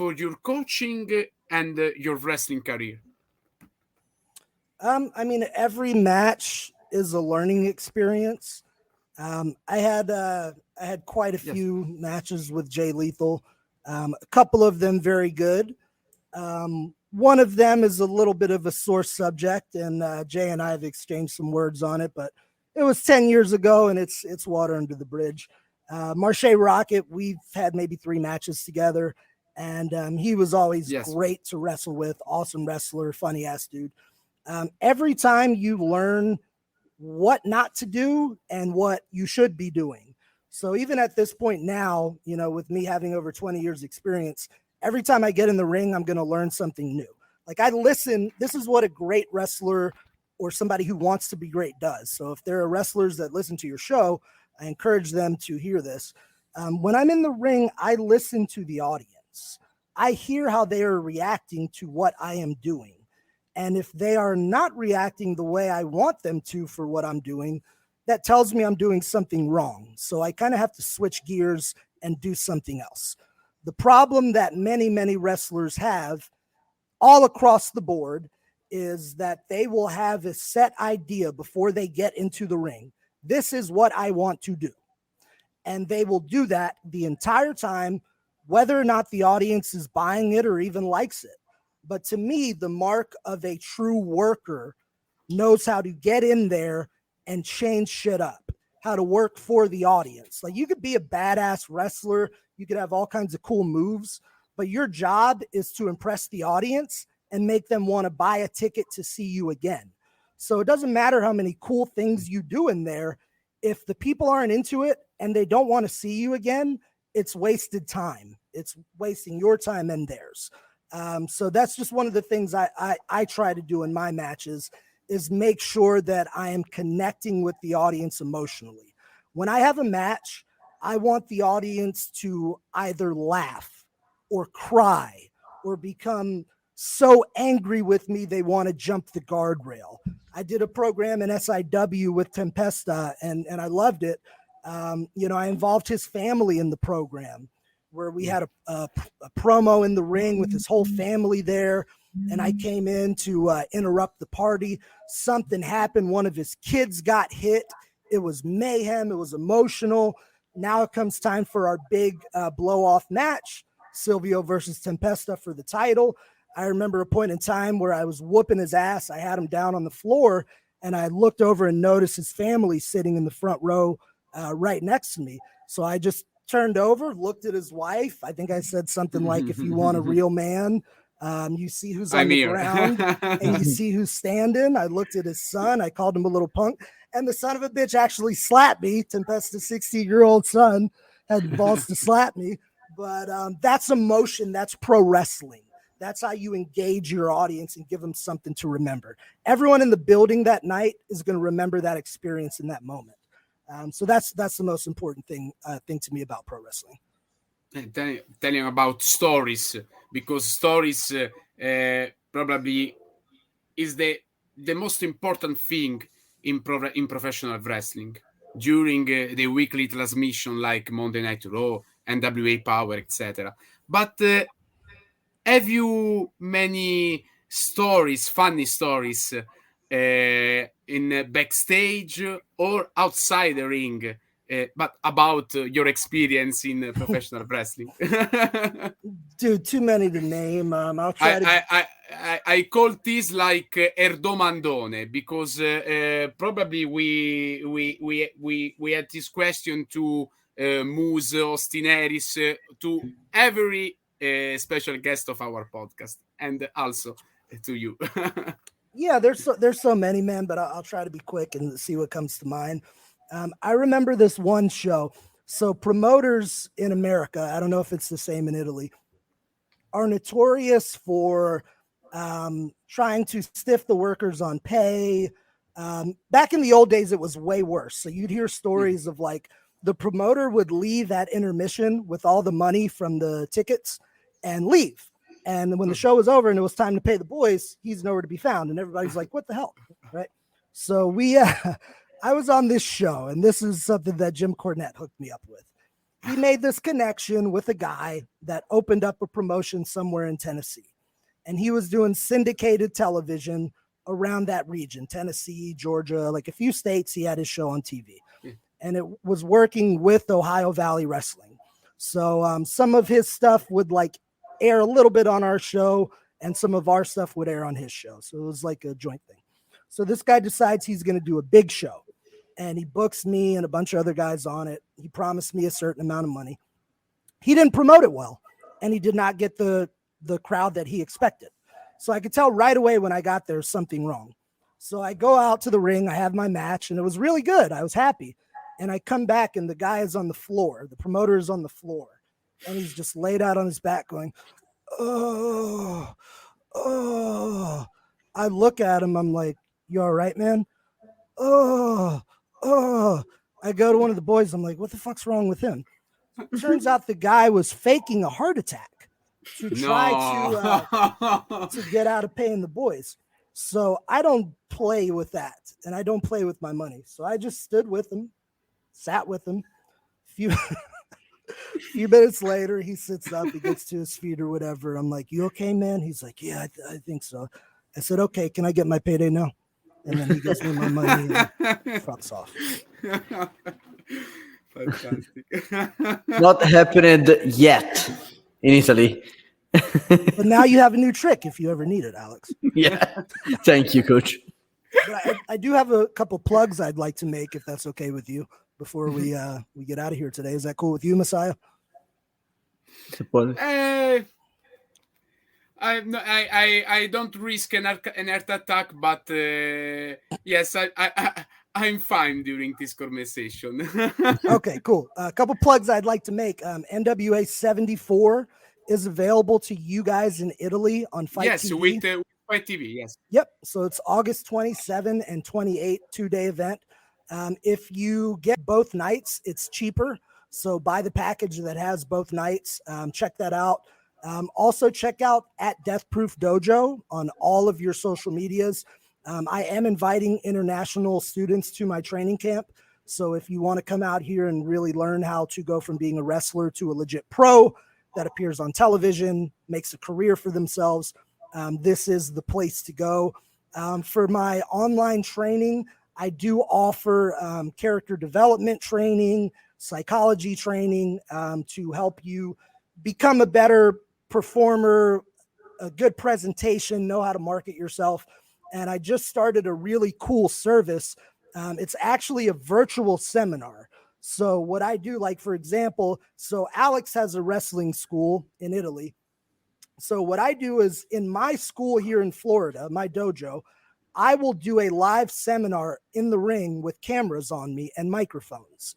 for your coaching and your wrestling career? I mean, every match is a learning experience. I had quite a Yes. few matches with Jay Lethal. A couple of them very good. One of them is a little bit of a sore subject, and Jay and I have exchanged some words on it, but it was 10 years ago, and it's water under the bridge. Marche Rocket, we've had maybe 3 matches together, and he was always Yes. great to wrestle with. Awesome wrestler, funny ass dude. Every time you learn what not to do and what you should be doing. So even at this point now, with me having over 20 years experience, every time I get in the ring, I'm going to learn something new. Like I listen, this is what a great wrestler or somebody who wants to be great does. So if there are wrestlers that listen to your show, I encourage them to hear this. When I'm in the ring, I listen to the audience. I hear how they are reacting to what I am doing. And if they are not reacting the way I want them to for what I'm doing, that tells me I'm doing something wrong. So I kind of have to switch gears and do something else. The problem that many, many wrestlers have all across the board is that they will have a set idea before they get into the ring. This is what I want to do. And they will do that the entire time, whether or not the audience is buying it or even likes it. But to me, the mark of a true worker knows how to get in there and change shit up, how to work for the audience. Like you could be a badass wrestler, you could have all kinds of cool moves, but your job is to impress the audience and make them want to buy a ticket to see you again. So it doesn't matter how many cool things you do in there. If the people aren't into it and they don't want to see you again, it's wasted time. It's wasting your time and theirs. So that's just one of the things I try to do in my matches is make sure that I am connecting with the audience emotionally. When I have a match, I want the audience to either laugh or cry or become so angry with me they want to jump the guardrail. I did a program in SIW with Tempesta and I loved it. I involved his family in the program where we had a promo in the ring with his whole family there. And I came in to interrupt the party. Something happened. One of his kids got hit. It was mayhem. It was emotional. Now it comes time for our big blow-off match, Silvio versus Tempesta for the title. I remember a point in time where I was whooping his ass. I had him down on the floor, and I looked over and noticed his family sitting in the front row right next to me. So I just turned over, looked at his wife. I think I said something like, if you want a real man, you see who's on the ground and you see who's standing. I looked at his son. I called him a little punk. And the son of a bitch actually slapped me. Tempesta's 16-year-old son had the balls to slap me. But that's emotion. That's pro wrestling. That's how you engage your audience and give them something to remember. Everyone in the building that night is going to remember that experience in that moment. So that's the most important thing to me about pro wrestling. Telling about stories, because stories probably is the most important thing in professional wrestling during the weekly transmission like Monday Night Raw, NWA Power, etc. But have you many stories, funny stories in backstage or outside the ring, but about your experience in professional wrestling? Dude, too many to name. I'll try to. I call this like Erdomandone because probably we had this question to Moose Ostineris, to every special guest of our podcast, and also to you. Yeah, there's so many, man, but I'll try to be quick and see what comes to mind. I remember this one show. So promoters in America, I don't know if it's the same in Italy, are notorious for trying to stiff the workers on pay. Back in the old days, it was way worse. So you'd hear stories of like the promoter would leave at intermission with all the money from the tickets and leave. And when the show was over and it was time to pay the boys, he's nowhere to be found. And everybody's like, what the hell? Right. So I was on this show, and this is something that Jim Cornette hooked me up with. he made this connection with a guy that opened up a promotion somewhere in Tennessee. And he was doing syndicated television around that region, Tennessee, Georgia, like a few states. He had his show on TV. And it was working with Ohio Valley Wrestling. So some of his stuff would like air a little bit on our show, and some of our stuff would air on his show. So it was like a joint thing. So this guy decides he's going to do a big show, and he books me and a bunch of other guys on it. He promised me a certain amount of money. He didn't promote it well, and he did not get the crowd that he expected. So I could tell right away when I got there something wrong. So I go out to the ring. I have my match, and it was really good. I was happy. And I come back, and the guy is on the floor. The promoter is on the floor, and he's just laid out on his back going, oh. I look at him. I'm like, you all right, man? Oh. I go to one of the boys. I'm like, what the fuck's wrong with him? Turns out the guy was faking a heart attack to try to get out of paying the boys. So I don't play with that, and I don't play with my money. So I just stood with him. Sat with him. Few minutes later, he sits up, he gets to his feet or whatever. I'm like, you okay, man? He's like, yeah, I think so. I said, okay, can I get my payday now? And then he gives me my money and fucks off. Fantastic. Not happened yet in Italy. But now you have a new trick if you ever need it, Alex. Yeah. Thank you, coach. But I do have a couple plugs I'd like to make, if that's okay with you, before we get out of here today. Is that cool with you, Messiah? I don't risk an heart attack, but yes, I'm fine during this conversation. Okay, cool. A couple plugs I'd like to make. NWA 74 is available to you guys in Italy on Fight TV. Yes, with Fight TV, yes. Yep. So it's August 27 and 28, 2-day event. If you get both nights, it's cheaper. So buy the package that has both nights. Check that out. Also check out at Death Proof Dojo on all of your social medias. I am inviting international students to my training camp. So if you want to come out here and really learn how to go from being a wrestler to a legit pro that appears on television, makes a career for themselves, this is the place to go. For my online training, I do offer character development training, psychology training to help you become a better performer, a good presentation, know how to market yourself. And I just started a really cool service. It's actually a virtual seminar. So what I do, like, for example, so Alex has a wrestling school in Italy. So what I do is in my school here in Florida, my dojo, I will do a live seminar in the ring with cameras on me and microphones.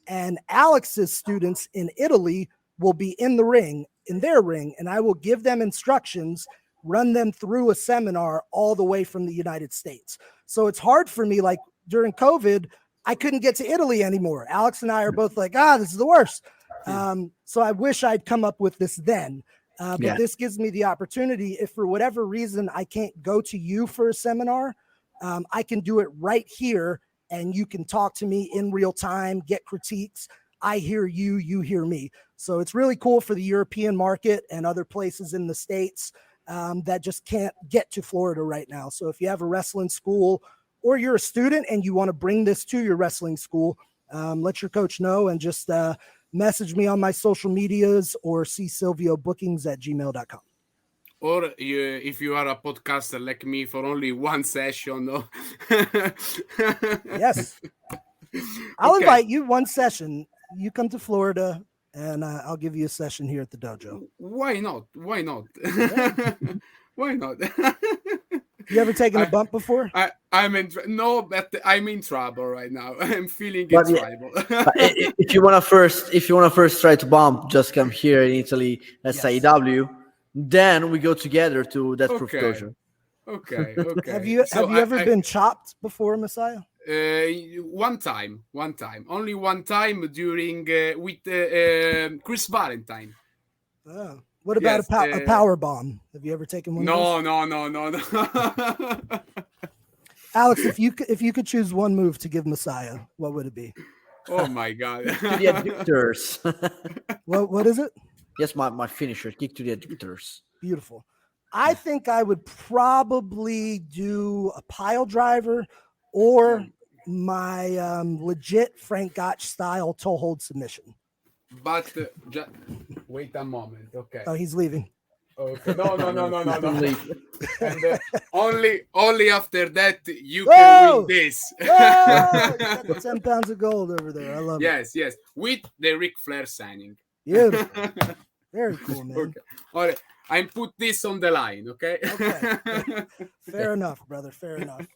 And Alex's students in Italy will be in the ring, in their ring, and I will give them instructions, run them through a seminar all the way from the United States. So it's hard for me, like during COVID, I couldn't get to Italy anymore. Alex and I are both like, this is the worst. So I wish I'd come up with this then. But this gives me the opportunity, if for whatever reason I can't go to you for a seminar, I can do it right here, and you can talk to me in real time, get critiques. I hear you, you hear me. So it's really cool for the European market and other places in the States that just can't get to Florida right now. So if you have a wrestling school or you're a student and you want to bring this to your wrestling school, let your coach know, and just message me on my social medias or see Silvio bookings at gmail.com. Or if you are a podcaster like me for only one session. No? Yes. I'll invite you one session. You come to Florida and I'll give you a session here at the dojo. Why not? Why not? Why not? You ever taken a bump before? I'm in trouble right now. I'm feeling in trouble. If you wanna first try to bump, just come here in Italy. Let's say AEW. Then we go together to that proof dojo. Okay. Have you ever been chopped before, Messiah? One time, only one time during with Chris Valentine. Oh. What about a power bomb? Have you ever taken one? No. Alex, if you could choose one move to give Messiah, what would it be? Oh my God. Kick to the adductors. What is it? Yes, my finisher. Kick to the adductors. Beautiful. I think I would probably do a pile driver or my legit Frank Gotch style toe hold submission. But wait a moment. Okay. Oh, he's leaving. Okay. No. Leave. And only after that you Whoa! can win this. Whoa! You got the 10 pounds of gold over there. I love it. Yes. With the Ric Flair signing. Beautiful. Very cool, man. Okay. All right. I put this on the line, okay? Okay. Fair enough, brother. Fair enough.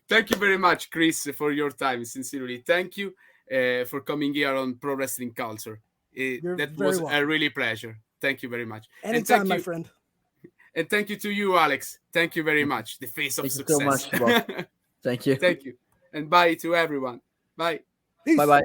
Thank you very much, Chris, for your time. Sincerely, thank you for coming here on Pro Wrestling Culture. That was a really pleasure. Thank you very much. Anytime, my friend. And thank you to you, Alex. Thank you very much. The face of success. Thank you so much, Bob. Thank you. Thank you. And bye to everyone. Bye. Peace. Bye-bye.